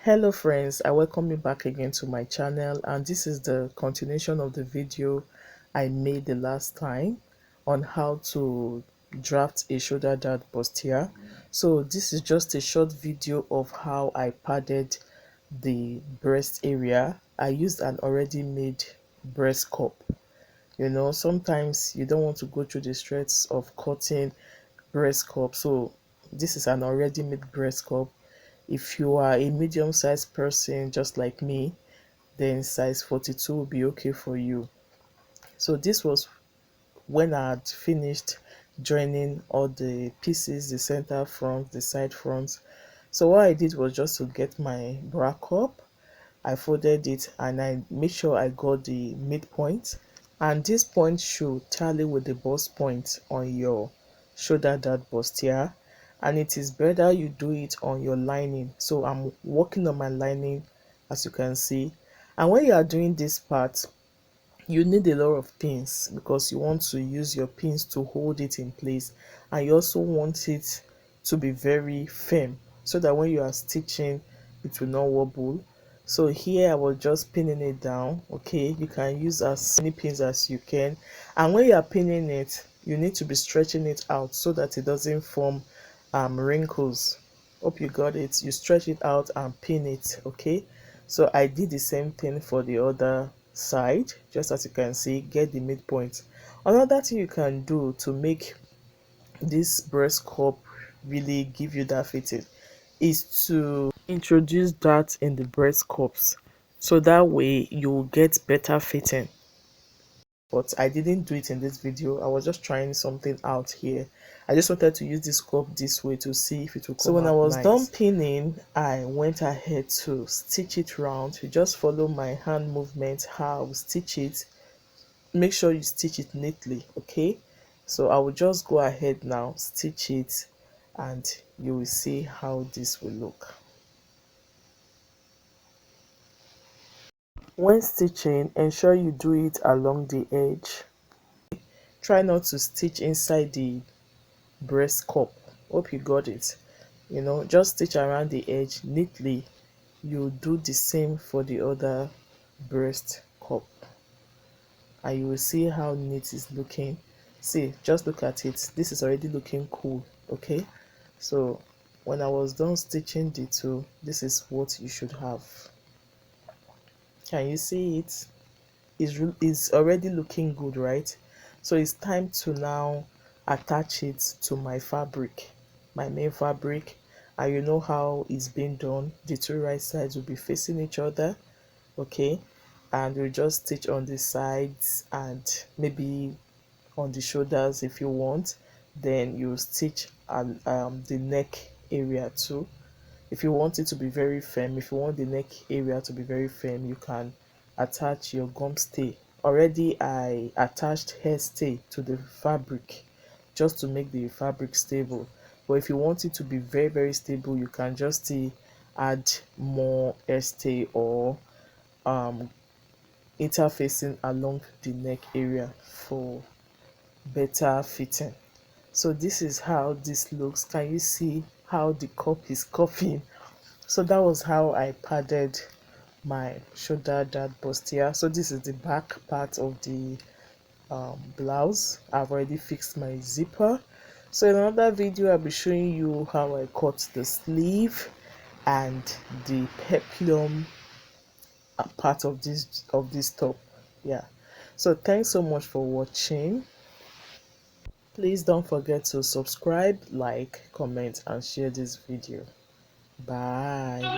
Hello friends, I welcome you back again to my channel, and this is the continuation of the video I made the last time on how to draft a shoulder dart bustier. So this is just a short video of how I padded the breast area. I used an already made breast cup. Sometimes you don't want to go through the stress of cutting breast cup, so this is an already made breast cup. If you are a medium-sized person just like me, then size 42 will be okay for you. So this was when I had finished joining all the pieces, the center front, the side front. So what I did was just to get my bra cup. I folded it and I made sure I got the midpoint, and this point should tally with the bust point on your shoulder dart bustier, and it is better you do it on your lining. So I'm working on my lining, as you can see. And when you are doing this part, you need a lot of pins because you want to use your pins to hold it in place, and you also want it to be very firm so that when you are stitching it will not wobble. So here I was just pinning it down. Okay, you can use as many pins as you can, and when you are pinning it, you need to be stretching it out so that it doesn't form wrinkles. Hope you got it. You stretch it out and pin it. Okay, so I did the same thing for the other side. Just as you can see, get the midpoint. Another thing you can do to make this breast cup really give you that fitting is to introduce that in the breast cups, so that way you will get better fitting. But I didn't do it in this video. I was just trying something out here. I just wanted to use this cup this way to see if it would come out. So when I was done pinning, I went ahead to stitch it round. You just follow my hand movement, how I stitch it. Make sure you stitch it neatly, okay? So I will just go ahead now, stitch it, and you will see how this will look. When stitching, ensure you do it along the edge. Try not to stitch inside the breast cup. Hope you got it. Just stitch around the edge neatly. You do the same for the other breast cup, and you will see how neat it's looking. See, just look at it. This is already looking cool. Okay, so when I was done stitching the two, this is what you should have. Can you see it? It's already looking good, right? So it's time to now attach it to my fabric, my main fabric. And you know how it's been done. The two right sides will be facing each other, okay? And we'll just stitch on the sides and maybe on the shoulders if you want. Then you stitch the neck area too. If you want it to be very firm, if you want the neck area to be very firm, you can attach your gum stay. Already I attached hair stay to the fabric just to make the fabric stable. But if you want it to be very stable, you can just add more hair stay or interfacing along the neck area for better fitting. So this is how this looks. Can you see how the cup is cupping? So that was how I padded my shoulder dart bustier. So this is the back part of the blouse. I've already fixed my zipper. So in another video I'll be showing you how I cut the sleeve and the peplum part of this top. Yeah, so thanks so much for watching. Please don't forget to subscribe, like, comment and share this video. Bye.